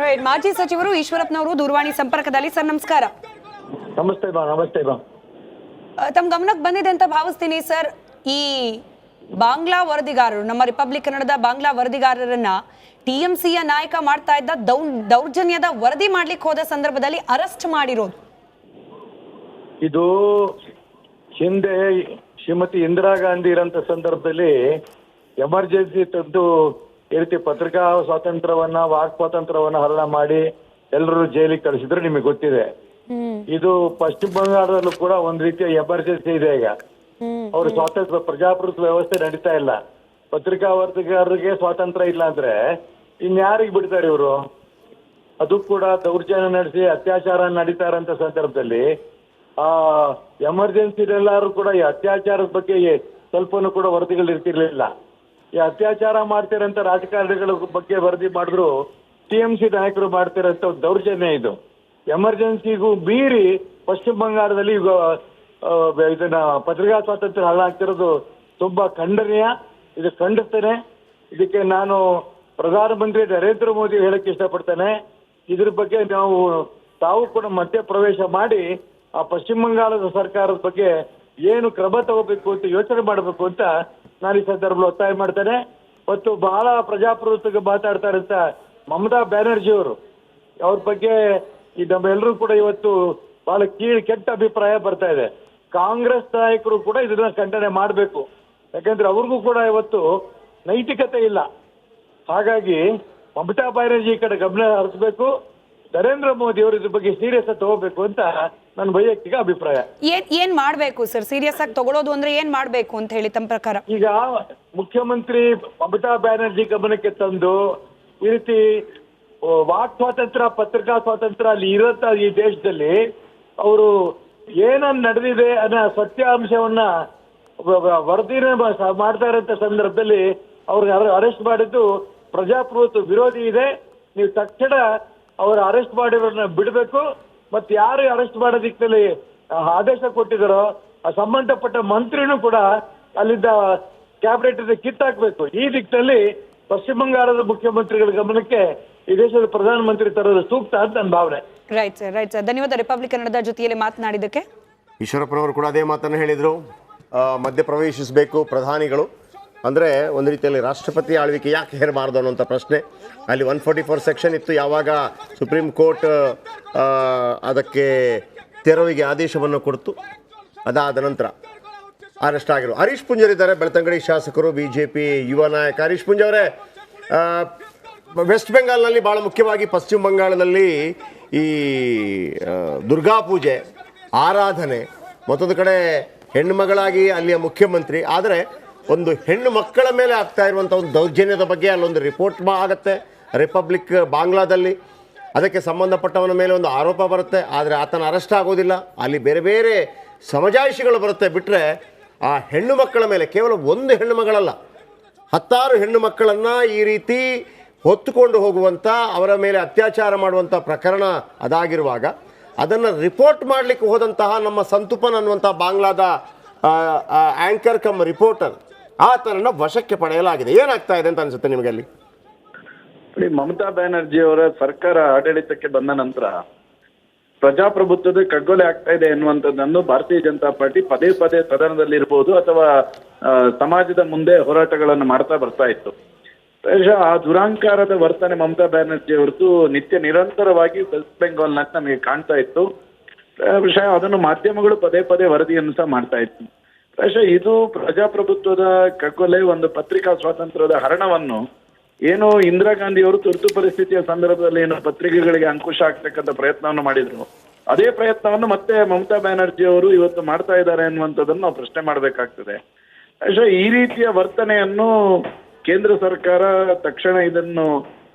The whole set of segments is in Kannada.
ಮಾಜಿ ಸಚಿವರು ಈಶ್ವರಪ್ಪನವರು ದೂರವಾಣಿ ಸಂಪರ್ಕದಲ್ಲಿ. ಸರ್ ನಮಸ್ಕಾರ. ನಮಸ್ತೆ ಬಾ. ನಮಸ್ತೆ ಬಾ. ತಮ್ಮ ಗಮನಕ್ಕೆ ಬಂದಿದೆ ಅಂತ ಭಾವಿಸ್ತೀನಿ ಸರ್. ಈ ಬಾಂಗ್ಲಾ ವರದಿಗಾರರು, ನಮ್ಮ ರಿಪಬ್ಲಿಕ್ ಕನ್ನಡದ ಬಾಂಗ್ಲಾ ವರದಿಗಾರರನ್ನ ಟಿಎಂಸಿಯ ನಾಯಕ ಮಾಡ್ತಾ ಇದ್ದ ದೌರ್ಜನ್ಯದ ವರದಿ ಮಾಡ್ಲಿಕ್ಕೆ ಹೋದ ಸಂದರ್ಭದಲ್ಲಿ ಅರೆಸ್ಟ್ ಮಾಡಿರೋದು. ಇದು ಹಿಂದೆ ಶ್ರೀಮತಿ ಇಂದಿರಾ ಗಾಂಧಿ ಇರೋಂಥ ಸಂದರ್ಭದಲ್ಲಿ ಎಮರ್ಜೆನ್ಸಿ ತಂದು ಈ ರೀತಿ ಪತ್ರಿಕಾ ಸ್ವಾತಂತ್ರ್ಯವನ್ನ, ವಾಕ್ ಸ್ವಾತಂತ್ರ್ಯವನ್ನ ಹರಣ ಮಾಡಿ ಎಲ್ಲರೂ ಜೈಲಿಗೆ ಕಳಿಸಿದ್ರೆ ನಿಮಗೆ ಗೊತ್ತಿದೆ. ಇದು ಪಶ್ಚಿಮ ಬಂಗಾಳದಲ್ಲೂ ಕೂಡ ಒಂದ್ ರೀತಿಯ ಎಮರ್ಜೆನ್ಸಿ ಇದೆ. ಈಗ ಅವ್ರ ಸ್ವಾತಂತ್ರ್ಯ, ಪ್ರಜಾಪ್ರಭುತ್ವ ವ್ಯವಸ್ಥೆ ನಡೀತಾ ಇಲ್ಲ. ಪತ್ರಿಕಾ ವರದಿಗಾರರಿಗೆ ಸ್ವಾತಂತ್ರ್ಯ ಇಲ್ಲ ಅಂದ್ರೆ ಇನ್ಯಾರಿಗೆ ಬಿಡ್ತಾರೆ ಇವರು? ಅದು ಕೂಡ ದೌರ್ಜನ್ಯ ನಡೆಸಿ ಅತ್ಯಾಚಾರ ನಡೀತಾ ಇರೋಂಥ ಸಂದರ್ಭದಲ್ಲಿ ಆ ಎಮರ್ಜೆನ್ಸಿಲೆಲ್ಲರೂ ಕೂಡ ಈ ಅತ್ಯಾಚಾರದ ಬಗ್ಗೆ ಸ್ವಲ್ಪನೂ ಕೂಡ ವರದಿಗಳು ಇರ್ತಿರ್ಲಿಲ್ಲ. ಈ ಅತ್ಯಾಚಾರ ಮಾಡ್ತಿರೋಂಥ ರಾಜಕಾರಣಿಗಳ ಬಗ್ಗೆ ವರದಿ ಮಾಡಿದ್ರು ಟಿಎಂಸಿ ನಾಯಕರು ಮಾಡ್ತಿರೋಂಥ ದೌರ್ಜನ್ಯ ಇದು. ಎಮರ್ಜೆನ್ಸಿಗೂ ಮೀರಿ ಪಶ್ಚಿಮ ಬಂಗಾಳದಲ್ಲಿ ಈಗ ಇದನ್ನ ಪತ್ರಿಕಾ ಸ್ವಾತಂತ್ರ್ಯ ಹಾಳಾಗ್ತಿರೋದು ತುಂಬಾ ಖಂಡನೀಯ. ಇದು ಖಂಡಿಸ್ತೇನೆ. ಇದಕ್ಕೆ ನಾನು ಪ್ರಧಾನಮಂತ್ರಿ ನರೇಂದ್ರ ಮೋದಿ ಹೇಳಕ್ಕೆ ಇಷ್ಟಪಡ್ತೇನೆ. ಇದ್ರ ಬಗ್ಗೆ ತಾವು ಕೂಡ ಮಧ್ಯ ಪ್ರವೇಶ ಮಾಡಿ ಆ ಪಶ್ಚಿಮ ಬಂಗಾಳದ ಸರ್ಕಾರದ ಬಗ್ಗೆ ಏನು ಕ್ರಮ ತಗೋಬೇಕು ಅಂತ ಯೋಚನೆ ಮಾಡಬೇಕು ಅಂತ ನಾನು ಈ ಸಂದರ್ಭದಲ್ಲಿ ಒತ್ತಾಯ ಮಾಡ್ತೇನೆ. ಮತ್ತು ಬಹಳ ಪ್ರಜಾಪ್ರಭುತ್ವಕ್ಕೆ ಮಾತಾಡ್ತಾ ಇರಂತ ಮಮತಾ ಬ್ಯಾನರ್ಜಿ ಅವರು, ಅವ್ರ ಬಗ್ಗೆ ಈ ನಮ್ಮೆಲ್ಲರೂ ಕೂಡ ಇವತ್ತು ಬಹಳ ಕೆಟ್ಟ ಅಭಿಪ್ರಾಯ ಬರ್ತಾ ಇದೆ. ಕಾಂಗ್ರೆಸ್ ನಾಯಕರು ಕೂಡ ಇದನ್ನ ಖಂಡನೆ ಮಾಡಬೇಕು. ಯಾಕಂದ್ರೆ ಅವ್ರಿಗೂ ಕೂಡ ಇವತ್ತು ನೈತಿಕತೆ ಇಲ್ಲ. ಹಾಗಾಗಿ ಮಮತಾ ಬ್ಯಾನರ್ಜಿ ಕಡೆ ಗಮನ ಹರಿಸಬೇಕು. ನರೇಂದ್ರ ಮೋದಿ ಅವರು ಇದ್ರ ಬಗ್ಗೆ ಸೀರಿಯಸ್ ಆಗಿ ತಗೋಬೇಕು ಅಂತ ನನ್ನ ವೈಯಕ್ತಿಕ ಅಭಿಪ್ರಾಯ. ಏನ್ ಮಾಡ್ಬೇಕು ಸರ್? ಸೀರಿಯಸ್ ಆಗಿ ತಗೊಳ್ಳೋದು ಅಂದ್ರೆ ಏನ್ ಮಾಡ್ಬೇಕು ಅಂತ ಹೇಳಿ ತಮ್ಮ ಪ್ರಕಾರ? ಈಗ ಮುಖ್ಯಮಂತ್ರಿ ಮಮತಾ ಬ್ಯಾನರ್ಜಿ ಗಮನಕ್ಕೆ ತಂದು ಈ ರೀತಿ ವಾಕ್ ಸ್ವಾತಂತ್ರ್ಯ, ಪತ್ರಿಕಾ ಸ್ವಾತಂತ್ರ್ಯ ಅಲ್ಲಿ ಇರೋಂಥ ಈ ದೇಶದಲ್ಲಿ ಅವರು ಏನನ್ನ ನಡೆದಿದೆ ಅನ್ನೋ ಸತ್ಯಾಂಶವನ್ನ ವರದಿನ ಮಾಡ್ತಾ ಇರೋಂಥ ಸಂದರ್ಭದಲ್ಲಿ ಅವ್ರಿಗೆ ಅರೆಸ್ಟ್ ಮಾಡಿದ್ದು ಪ್ರಜಾಪ್ರಭುತ್ವ ವಿರೋಧಿ ಇದೆ. ನೀವು ತಕ್ಷಣ ಅವ್ರ ಅರೆಸ್ಟ್ ಮಾಡಿರೋರನ್ನ ಬಿಡಬೇಕು. ಮತ್ತೆ ಯಾರು ಅರೆಸ್ಟ್ ಮಾಡೋ ದಿಕ್ಕಿನಲ್ಲಿ ಆದೇಶ ಕೊಟ್ಟಿದ್ದಾರೋ ಆ ಸಂಬಂಧಪಟ್ಟ ಮಂತ್ರಿನೂ ಕೂಡ ಅಲ್ಲಿದ್ದ ಕ್ಯಾಬಿನೆಟ್ ಕಿತ್ತಾಕ್ಬೇಕು. ಈ ದಿಕ್ಕಿನಲ್ಲಿ ಪಶ್ಚಿಮ ಬಂಗಾಳದ ಮುಖ್ಯಮಂತ್ರಿಗಳ ಗಮನಕ್ಕೆ ಈ ದೇಶದ ಪ್ರಧಾನಮಂತ್ರಿ ತರೋದು ಸೂಕ್ತ ಅಂತ ನನ್ನ ಭಾವನೆ. Right sir, right sir. ಧನ್ಯವಾದ ರಿಪಬ್ಲಿಕ್ ಕನ್ನಡದ ಜೊತೆಯಲ್ಲಿ ಮಾತನಾಡಿದ್ದಕ್ಕೆ. ಈಶ್ವರಪ್ಪನವರು ಕೂಡ ಅದೇ ಮಾತನ್ನು ಹೇಳಿದರು. ಮಧ್ಯ ಪ್ರವೇಶಿಸಬೇಕು ಪ್ರಧಾನಿಗಳು ಅಂದರೆ ಒಂದು ರೀತಿಯಲ್ಲಿ ರಾಷ್ಟ್ರಪತಿ ಆಳ್ವಿಕೆ ಯಾಕೆ ಹೇರಬಾರ್ದು ಅನ್ನೋಂಥ ಪ್ರಶ್ನೆ. ಅಲ್ಲಿ 144 ಸೆಕ್ಷನ್ ಇತ್ತು. ಯಾವಾಗ ಸುಪ್ರೀಂ ಕೋರ್ಟ್ ಅದಕ್ಕೆ ತೆರವಿಗೆ ಆದೇಶವನ್ನು ಕೊಡ್ತು, ಅದಾದ ನಂತರ ಅರೆಸ್ಟ್ ಆಗಿರು. ಹರೀಶ್ ಪುಂಜರ್ ಇದ್ದಾರೆ, ಬೆಳ್ತಂಗಡಿ ಶಾಸಕರು, BJP ಯುವ ನಾಯಕ. ಹರೀಶ್ ಪುಂಜ್ ಅವರೇ, ವೆಸ್ಟ್ ಬೆಂಗಾಲ್ನಲ್ಲಿ ಭಾಳ ಮುಖ್ಯವಾಗಿ ಪಶ್ಚಿಮ ಬಂಗಾಳದಲ್ಲಿ ಈ ದುರ್ಗಾ ಪೂಜೆ, ಆರಾಧನೆ, ಮತ್ತೊಂದು ಕಡೆ ಹೆಣ್ಣುಮಗಳಾಗಿ ಅಲ್ಲಿಯ ಮುಖ್ಯಮಂತ್ರಿ. ಆದರೆ ಒಂದು ಹೆಣ್ಣು ಮಕ್ಕಳ ಮೇಲೆ ಆಗ್ತಾ ಇರುವಂಥ ಒಂದು ದೌರ್ಜನ್ಯದ ಬಗ್ಗೆ ಅಲ್ಲೊಂದು ರಿಪೋರ್ಟ್ ಆಗುತ್ತೆ ರಿಪಬ್ಲಿಕ್ ಬಾಂಗ್ಲಾದಲ್ಲಿ. ಅದಕ್ಕೆ ಸಂಬಂಧಪಟ್ಟವನ ಮೇಲೆ ಒಂದು ಆರೋಪ ಬರುತ್ತೆ, ಆದರೆ ಆತನ ಅರೆಸ್ಟ್ ಆಗೋದಿಲ್ಲ. ಅಲ್ಲಿ ಬೇರೆ ಬೇರೆ ಸಮಜಾಯಿಷಿಗಳು ಬರುತ್ತೆ. ಬಿಟ್ಟರೆ ಆ ಹೆಣ್ಣು ಮಕ್ಕಳ ಮೇಲೆ, ಕೇವಲ ಒಂದು ಹೆಣ್ಣು ಮಗಳಲ್ಲ, 10 ಹೆಣ್ಣು ಮಕ್ಕಳನ್ನು ಈ ರೀತಿ ಹೊತ್ತುಕೊಂಡು ಹೋಗುವಂಥ, ಅವರ ಮೇಲೆ ಅತ್ಯಾಚಾರ ಮಾಡುವಂಥ ಪ್ರಕರಣ ಅದಾಗಿರುವಾಗ ಅದನ್ನು ರಿಪೋರ್ಟ್ ಮಾಡಲಿಕ್ಕೆ ಹೋದಂತಹ ನಮ್ಮ ಸಂತುಪನ್ ಅನ್ನುವಂಥ ಬಾಂಗ್ಲಾದ ಆ್ಯಂಕರ್ ಕಮ್ ರಿಪೋರ್ಟರ್, ಆತನನ್ನು ವಶಕ್ಕೆ ಪಡೆಯಲಾಗಿದೆ. ಏನಾಗ್ತಾ ಇದೆ ಅಂತ ಅನಿಸುತ್ತೆ ನಿಮಗೆ ಅಲ್ಲಿ? ಮಮತಾ ಬ್ಯಾನರ್ಜಿ ಅವರ ಸರ್ಕಾರ ಆಡಳಿತಕ್ಕೆ ಬಂದ ನಂತರ ಪ್ರಜಾಪ್ರಭುತ್ವದ ಕಗ್ಗೊಲೆ ಆಗ್ತಾ ಇದೆ ಎನ್ನುವಂಥದ್ದನ್ನು ಭಾರತೀಯ ಜನತಾ ಪಾರ್ಟಿ ಪದೇ ಪದೇ ಸದನದಲ್ಲಿರ್ಬೋದು ಅಥವಾ ಸಮಾಜದ ಮುಂದೆ ಹೋರಾಟಗಳನ್ನು ಮಾಡ್ತಾ ಬರ್ತಾ ಇತ್ತು. ಆ ದುರಾಂಕಾರದ ವರ್ತನೆ ಮಮತಾ ಬ್ಯಾನರ್ಜಿ ಅವರದ್ದು ನಿತ್ಯ ನಿರಂತರವಾಗಿ ವೆಸ್ಟ್ ಬೆಂಗಾಲ್ನಲ್ಲಿ ನಮಗೆ ಕಾಣ್ತಾ ಇತ್ತು. ಅದನ್ನು ಮಾಧ್ಯಮಗಳು ಪದೇ ಪದೇ ವರದಿಯನ್ನು ಸಹ ಮಾಡ್ತಾ ಇತ್ತು. ಇದು ಪ್ರಜಾಪ್ರಭುತ್ವದ ಕಗ್ಗೊಲೆ, ಒಂದು ಪತ್ರಿಕಾ ಸ್ವಾತಂತ್ರ್ಯದ ಹರಣವನ್ನು ಏನು ಇಂದಿರಾ ಗಾಂಧಿ ಅವರು ತುರ್ತು ಪರಿಸ್ಥಿತಿಯ ಸಂದರ್ಭದಲ್ಲಿ ಏನು ಪತ್ರಿಕೆಗಳಿಗೆ ಅಂಕುಶ ಹಾಕ್ತಕ್ಕಂಥ ಪ್ರಯತ್ನವನ್ನು ಮಾಡಿದ್ರು, ಅದೇ ಪ್ರಯತ್ನವನ್ನು ಮತ್ತೆ ಮಮತಾ ಬ್ಯಾನರ್ಜಿ ಅವರು ಇವತ್ತು ಮಾಡ್ತಾ ಇದ್ದಾರೆ ಅನ್ನುವಂಥದ್ದನ್ನು ನಾವು ಪ್ರಶ್ನೆ ಮಾಡಬೇಕಾಗ್ತದೆ. ಈ ರೀತಿಯ ವರ್ತನೆಯನ್ನು ಕೇಂದ್ರ ಸರ್ಕಾರ ತಕ್ಷಣ ಇದನ್ನು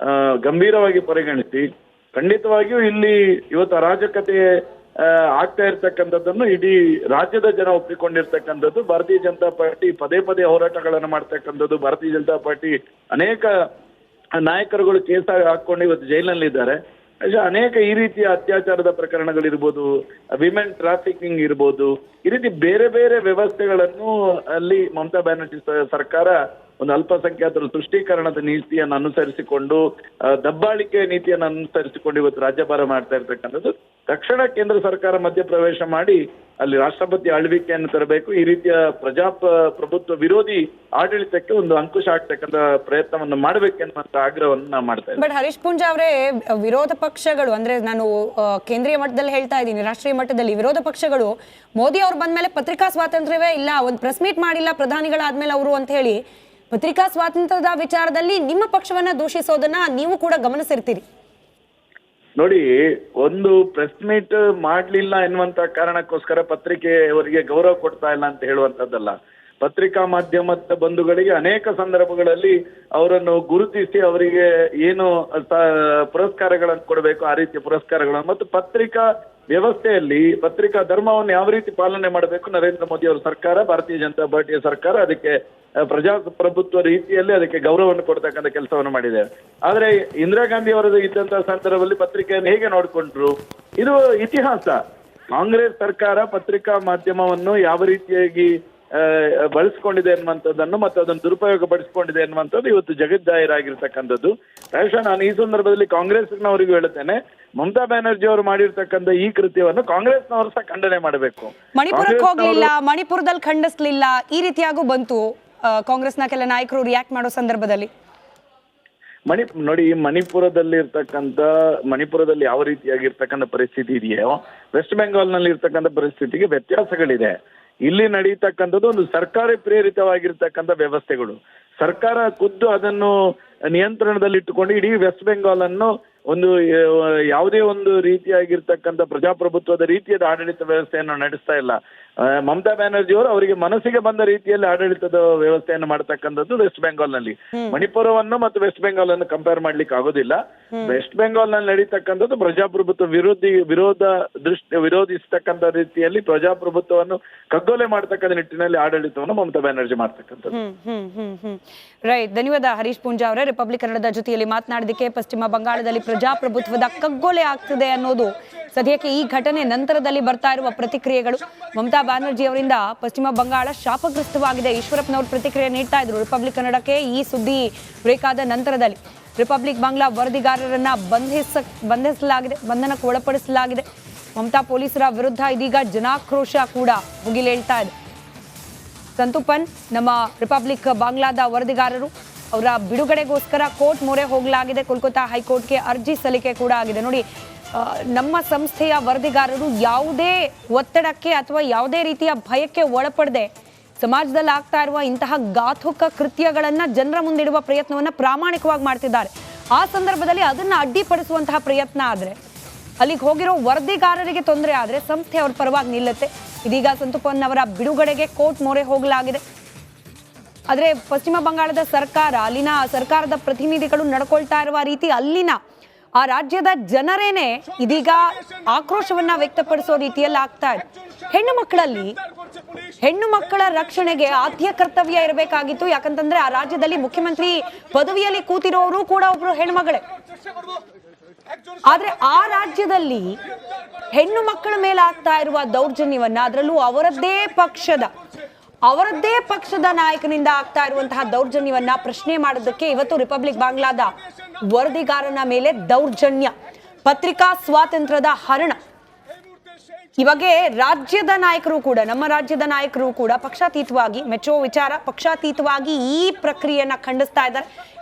ಗಂಭೀರವಾಗಿ ಪರಿಗಣಿಸಿ, ಖಂಡಿತವಾಗಿಯೂ ಇಲ್ಲಿ ಇವತ್ತು ಅರಾಜಕತೆ ಆಗ್ತಾ ಇರ್ತಕ್ಕಂಥದ್ದನ್ನು ಇಡೀ ರಾಜ್ಯದ ಜನ ಒಪ್ಪಿಕೊಂಡಿರ್ತಕ್ಕಂಥದ್ದು. ಭಾರತೀಯ ಜನತಾ ಪಾರ್ಟಿ ಪದೇ ಪದೇ ಹೋರಾಟಗಳನ್ನು ಮಾಡ್ತಕ್ಕಂಥದ್ದು. ಭಾರತೀಯ ಜನತಾ ಪಾರ್ಟಿ ಅನೇಕ ನಾಯಕರುಗಳು ಕೇಸ್ ಹಾಕೊಂಡು ಇವತ್ತು ಜೈಲಿನಲ್ಲಿದ್ದಾರೆ. ಅನೇಕ ಈ ರೀತಿಯ ಅತ್ಯಾಚಾರದ ಪ್ರಕರಣಗಳಿರ್ಬೋದು, ವಿಮೆನ್ ಟ್ರಾಫಿಕಿಂಗ್ ಇರ್ಬೋದು, ಈ ರೀತಿ ಬೇರೆ ಬೇರೆ ವ್ಯವಸ್ಥೆಗಳನ್ನು ಅಲ್ಲಿ ಮಮತಾ ಬ್ಯಾನರ್ಜಿ ಸರ್ಕಾರ ಒಂದು ಅಲ್ಪಸಂಖ್ಯಾತರ ತುಷ್ಟೀಕರಣದ ನೀತಿಯನ್ನು ಅನುಸರಿಸಿಕೊಂಡು ದಬ್ಬಾಳಿಕೆ ನೀತಿಯನ್ನು ಅನುಸರಿಸಿಕೊಂಡು ಇವತ್ತು ರಾಜ್ಯಭಾರ ಮಾಡ್ತಾ ಇರ್ತಕ್ಕಂಥದ್ದು. ತಕ್ಷಣ ಕೇಂದ್ರ ಸರ್ಕಾರ ಮಧ್ಯಪ್ರವೇಶ ಮಾಡಿ ಅಲ್ಲಿ ರಾಷ್ಟ್ರಪತಿ ಆಳ್ವಿಕೆಯನ್ನು ತರಬೇಕು. ಈ ರೀತಿಯ ಪ್ರಜಾಪ್ರಭುತ್ವ ವಿರೋಧಿ ಆಡಳಿತಕ್ಕೆ ಒಂದು ಅಂಕುಶ ಹಾಕ್ತಕ್ಕಂಥ ಪ್ರಯತ್ನವನ್ನು ಮಾಡಬೇಕೆನ್ನುವಂತ ಆಗ್ರಹವನ್ನು ನಾವು ಮಾಡ್ತಾ ಇದ್ದೀವಿ. ಬಟ್ ಹರೀಶ್ ಪೂಂಜಾ ಅವರೇ, ವಿರೋಧ ಪಕ್ಷಗಳು ಅಂದ್ರೆ ನಾನು ಕೇಂದ್ರೀಯ ಮಟ್ಟದಲ್ಲಿ ಹೇಳ್ತಾ ಇದ್ದೀನಿ, ರಾಷ್ಟ್ರೀಯ ಮಟ್ಟದಲ್ಲಿ ವಿರೋಧ ಪಕ್ಷಗಳು ಮೋದಿ ಅವ್ರು ಬಂದ್ಮೇಲೆ ಪತ್ರಿಕಾ ಸ್ವಾತಂತ್ರ್ಯವೇ ಇಲ್ಲ, ಒಂದು ಪ್ರೆಸ್ ಮೀಟ್ ಮಾಡಿಲ್ಲ ಪ್ರಧಾನಿಗಳಾದ್ಮೇಲೆ ಅವರು ಅಂತ ಹೇಳಿ ಪತ್ರಿಕಾ ಸ್ವಾತಂತ್ರ್ಯದ ವಿಚಾರದಲ್ಲಿ ನಿಮ್ಮ ಪಕ್ಷವನ್ನ ದೂಷಿಸೋದನ್ನ ನೀವು ಕೂಡ ಗಮನಿಸಿರ್ತೀರಿ. ನೋಡಿ, ಒಂದು ಪ್ರೆಸ್ ಮೀಟ್ ಮಾಡ್ಲಿಲ್ಲ ಎನ್ನುವಂತ ಕಾರಣಕ್ಕೋಸ್ಕರ ಪತ್ರಿಕೆಯವರಿಗೆ ಗೌರವ ಕೊಡ್ತಾ ಇಲ್ಲ ಅಂತ ಹೇಳುವಂತದ್ದಲ್ಲ. ಪತ್ರಿಕಾ ಮಾಧ್ಯಮದ ಬಂಧುಗಳಿಗೆ ಅನೇಕ ಸಂದರ್ಭಗಳಲ್ಲಿ ಅವರನ್ನು ಗುರುತಿಸಿ ಅವರಿಗೆ ಏನು ಪುರಸ್ಕಾರಗಳನ್ನು ಕೊಡಬೇಕು ಆ ರೀತಿಯ ಪುರಸ್ಕಾರಗಳನ್ನು, ಮತ್ತು ಪತ್ರಿಕಾ ವ್ಯವಸ್ಥೆಯಲ್ಲಿ ಪತ್ರಿಕಾ ಧರ್ಮವನ್ನು ಯಾವ ರೀತಿ ಪಾಲನೆ ಮಾಡಬೇಕು ನರೇಂದ್ರ ಮೋದಿ ಅವರ ಸರ್ಕಾರ, ಭಾರತೀಯ ಜನತಾ ಪಾರ್ಟಿಯ ಸರ್ಕಾರ ಅದಕ್ಕೆ ಪ್ರಜಾಪ್ರಭುತ್ವ ರೀತಿಯಲ್ಲಿ ಅದಕ್ಕೆ ಗೌರವವನ್ನು ಕೊಡ್ತಕ್ಕಂಥ ಕೆಲಸವನ್ನು ಮಾಡಿದೆ. ಆದ್ರೆ ಇಂದಿರಾ ಗಾಂಧಿ ಅವರದ್ದು ಇದ್ದಂತಹ ಸಂದರ್ಭದಲ್ಲಿ ಪತ್ರಿಕೆಯನ್ನು ಹೇಗೆ ನೋಡ್ಕೊಂಡ್ರು, ಇದು ಇತಿಹಾಸ. ಕಾಂಗ್ರೆಸ್ ಸರ್ಕಾರ ಪತ್ರಿಕಾ ಮಾಧ್ಯಮವನ್ನು ಯಾವ ರೀತಿಯಾಗಿ ಬಳಸ್ಕೊಂಡಿದೆ ಅನ್ನುವಂಥದ್ದನ್ನು ಮತ್ತು ಅದನ್ನು ದುರುಪಯೋಗ ಪಡಿಸ್ಕೊಂಡಿದೆ ಅನ್ನುವಂಥದ್ದು ಇವತ್ತು ಜಗಜ್ಜಾಹೀರಾಗಿರ್ತಕ್ಕಂಥದ್ದು. ಪ್ರಾಯಶಃ ನಾನು ಈ ಸಂದರ್ಭದಲ್ಲಿ ಕಾಂಗ್ರೆಸ್ನವರಿಗೂ ಹೇಳುತ್ತೇನೆ, ಮಮತಾ ಬ್ಯಾನರ್ಜಿ ಅವರು ಮಾಡಿರ್ತಕ್ಕಂಥ ಈ ಕೃತ್ಯವನ್ನು ಕಾಂಗ್ರೆಸ್ನವರು ಸಹ ಖಂಡನೆ ಮಾಡಬೇಕು. ಮಣಿಪುರಕ್ಕೆ ಹೋಗ್ಲಿಲ್ಲ, ಮಣಿಪುರದಲ್ಲಿ ಖಂಡಿಸ್ಲಿಲ್ಲ, ಈ ರೀತಿಯಾಗೂ ಬಂತು ಕಾಂಗ್ರೆಸ್ನ ಕೆಲ ನಾಯಕರು ರಿಯಾಕ್ಟ್ ಮಾಡೋ ಸಂದರ್ಭದಲ್ಲಿ. ನೋಡಿ, ಮಣಿಪುರದಲ್ಲಿ ಯಾವ ರೀತಿಯಾಗಿರ್ತಕ್ಕಂಥ ಪರಿಸ್ಥಿತಿ ಇದೆಯೋ ವೆಸ್ಟ್ ಬೆಂಗಾಲ್ ನಲ್ಲಿ ಇರ್ತಕ್ಕಂಥ ಪರಿಸ್ಥಿತಿಗೆ ವ್ಯತ್ಯಾಸಗಳಿದೆ. ಇಲ್ಲಿ ನಡೀತಕ್ಕಂಥದ್ದು ಒಂದು ಸರ್ಕಾರಿ ಪ್ರೇರಿತವಾಗಿರ್ತಕ್ಕಂಥ ವ್ಯವಸ್ಥೆಗಳು. ಸರ್ಕಾರ ಖುದ್ದು ಅದನ್ನು ನಿಯಂತ್ರಣದಲ್ಲಿಟ್ಟುಕೊಂಡು ಇಡೀ ವೆಸ್ಟ್ ಬೆಂಗಾಲ್ ಅನ್ನು ಒಂದು ಯಾವುದೇ ಒಂದು ರೀತಿಯಾಗಿರ್ತಕ್ಕಂಥ ಪ್ರಜಾಪ್ರಭುತ್ವದ ರೀತಿಯಾದ ಆಡಳಿತ ವ್ಯವಸ್ಥೆಯನ್ನು ನಡೆಸ್ತಾ ಇಲ್ಲ. ಮಮತಾ ಬ್ಯಾನರ್ಜಿ ಅವರು ಅವರಿಗೆ ಮನಸ್ಸಿಗೆ ಬಂದ ರೀತಿಯಲ್ಲಿ ಆಡಳಿತದ ವ್ಯವಸ್ಥೆಯನ್ನು ಮಾಡ್ತಕ್ಕಂಥದ್ದು ವೆಸ್ಟ್ ಬೆಂಗಾಲ್ ನಲ್ಲಿ. ಮಣಿಪುರವನ್ನು ಮತ್ತು ವೆಸ್ಟ್ ಬೆಂಗಾಲ್ ಅನ್ನು ಕಂಪೇರ್ ಮಾಡ್ಲಿಕ್ಕೆ ಆಗೋದಿಲ್ಲ. ವೆಸ್ಟ್ ಬೆಂಗಾಲ್ ನಲ್ಲಿ ನಡೀತಕ್ಕಂಥದ್ದು ಪ್ರಜಾಪ್ರಭುತ್ವ ವಿರೋಧಿಸ್ತಕ್ಕಂಥ ರೀತಿಯಲ್ಲಿ ಪ್ರಜಾಪ್ರಭುತ್ವವನ್ನು ಕಗ್ಗೊಲೆ ಮಾಡ್ತಕ್ಕಂಥ ನಿಟ್ಟಿನಲ್ಲಿ ಆಡಳಿತವನ್ನು ಮಮತಾ ಬ್ಯಾನರ್ಜಿ ಮಾಡ್ತಕ್ಕಂಥದ್ದು. ರೈಟ್, ಧನ್ಯವಾದ ಹರೀಶ್ ಪೂಂಜಾ ಅವರೇ. ರಿಪಬ್ಲಿಕ್ ಕನ್ನಡದ ಜೊತೆಯಲ್ಲಿ ಮಾತನಾಡಿದಕ್ಕೆ. ಪಶ್ಚಿಮ ಬಂಗಾಳದಲ್ಲಿ ಪ್ರಜಾಪ್ರಭುತ್ವದ ಕಗ್ಗೊಲೆ ಆಗ್ತಿದೆ ಅನ್ನೋದು ಸದ್ಯಕ್ಕೆ ಈ ಘಟನೆ ನಂತರದಲ್ಲಿ ಬರ್ತಾ ಇರುವ ಪ್ರತಿಕ್ರಿಯೆಗಳು. ಮಮತಾ ಬ್ಯಾನರ್ಜಿ ಅವರಿಂದ ಪಶ್ಚಿಮ ಬಂಗಾಳ ಶಾಪಗ್ರಸ್ತವಾಗಿದೆ. ಈಶ್ವರಪ್ಪನವರು ಪ್ರತಿಕ್ರಿಯೆ ನೀಡ್ತಾ ಇದ್ರು ರಿಪಬ್ಲಿಕ್ ಕನ್ನಡಕ್ಕೆ. ಈ ಸುದ್ದಿ ಬ್ರೇಕ್ ಆದ ನಂತರದಲ್ಲಿ ರಿಪಬ್ಲಿಕ್ ಬಾಂಗ್ಲಾ ವರದಿಗಾರರನ್ನ ಬಂಧನಕ್ಕೆ ಒಳಪಡಿಸಲಾಗಿದೆ. ಮಮತಾ ಪೊಲೀಸರ ವಿರುದ್ಧ ಇದೀಗ ಜನಾಕ್ರೋಶ ಕೂಡ ಭುಗಿಲೇಳ್ತಾ ಇದೆ. ಸಂತುಪನ್, ನಮ್ಮ ರಿಪಬ್ಲಿಕ್ ಬಾಂಗ್ಲಾದ ವರದಿಗಾರರು, ಅವರ ಬಿಡುಗಡೆಗೋಸ್ಕರ ಕೋರ್ಟ್ ಮೊರೆ ಹೋಗಲಾಗಿದೆ. ಕೋಲ್ಕತ್ತಾ ಹೈಕೋರ್ಟ್ಗೆ ಅರ್ಜಿ ಸಲ್ಲಿಕೆ ಕೂಡ ಆಗಿದೆ. ನೋಡಿ, ನಮ್ಮ ಸಂಸ್ಥೆಯ ವರದಿಗಾರರು ಯಾವುದೇ ಒತ್ತಡಕ್ಕೆ ಅಥವಾ ಯಾವುದೇ ರೀತಿಯ ಭಯಕ್ಕೆ ಒಳಪಡದೆ ಸಮಾಜದಲ್ಲಿ ಆಗ್ತಾ ಇರುವ ಇಂತಹ ಘಾತುಕ ಕೃತ್ಯಗಳನ್ನ ಜನರ ಮುಂದಿಡುವ ಪ್ರಯತ್ನವನ್ನ ಪ್ರಾಮಾಣಿಕವಾಗಿ ಮಾಡ್ತಿದ್ದಾರೆ. ಆ ಸಂದರ್ಭದಲ್ಲಿ ಅದನ್ನ ಅಡ್ಡಿಪಡಿಸುವಂತಹ ಪ್ರಯತ್ನ ಆದ್ರೆ, ಅಲ್ಲಿಗೆ ಹೋಗಿರೋ ವರದಿಗಾರರಿಗೆ ತೊಂದರೆ ಆದ್ರೆ ಸಂಸ್ಥೆ ಅವ್ರ ಪರವಾಗಿ ನಿಲ್ಲುತ್ತೆ. ಇದೀಗ ಸಂತುಪನ್ ಅವರ ಬಿಡುಗಡೆಗೆ ಕೋರ್ಟ್ ಮೊರೆ ಹೋಗಲಾಗಿದೆ. ಆದ್ರೆ ಪಶ್ಚಿಮ ಬಂಗಾಳದ ಸರ್ಕಾರ, ಅಲ್ಲಿನ ಸರ್ಕಾರದ ಪ್ರತಿನಿಧಿಗಳು ನಡ್ಕೊಳ್ತಾ ಇರುವ ರೀತಿ, ಅಲ್ಲಿನ ಆ ರಾಜ್ಯದ ಜನರೇನೆ ಇದೀಗ ಆಕ್ರೋಶವನ್ನ ವ್ಯಕ್ತಪಡಿಸೋ ರೀತಿಯಲ್ಲಿ ಆಗ್ತಾ ಇದೆ. ಹೆಣ್ಣು ಮಕ್ಕಳ ರಕ್ಷಣೆಗೆ ಆದ್ಯ ಕರ್ತವ್ಯ ಇರಬೇಕಾಗಿತ್ತು. ಯಾಕಂತಂದ್ರೆ ಆ ರಾಜ್ಯದಲ್ಲಿ ಮುಖ್ಯಮಂತ್ರಿ ಪದವಿಯಲ್ಲಿ ಕೂತಿರೋರು ಕೂಡ ಒಬ್ರು ಹೆಣ್ಮಗಳೇ. ಆದ್ರೆ ಆ ರಾಜ್ಯದಲ್ಲಿ ಹೆಣ್ಣು ಮಕ್ಕಳ ಮೇಲೆ ಆಗ್ತಾ ಇರುವ ದೌರ್ಜನ್ಯವನ್ನ, ಅದರಲ್ಲೂ ಅವರದ್ದೇ ಪಕ್ಷದ ನಾಯಕನಿಂದ ಆಗ್ತಾ ಇರುವಂತಹ ದೌರ್ಜನ್ಯವನ್ನ ಪ್ರಶ್ನೆ ಮಾಡೋದಕ್ಕೆ ಇವತ್ತು ರಿಪಬ್ಲಿಕ್ ಬಾಂಗ್ಲಾದ ವರದಿಗಾರನ ಮೇಲೆ ದೌರ್ಜನ್ಯ, ಪತ್ರಿಕಾ ಸ್ವಾತಂತ್ರ್ಯದ ಹರಣ. ಇವಾಗ ರಾಜ್ಯದ ನಾಯಕರು ಕೂಡ, ನಮ್ಮ ರಾಜ್ಯದ ನಾಯಕರು ಕೂಡ ಪಕ್ಷಾತೀತವಾಗಿ ಮೆಚ್ಚುವ ವಿಚಾರ, ಪಕ್ಷಾತೀತವಾಗಿ ಈ ಪ್ರಕ್ರಿಯೆಯನ್ನ ಖಂಡಿಸ್ತಾ ಇದ್ದಾರೆ.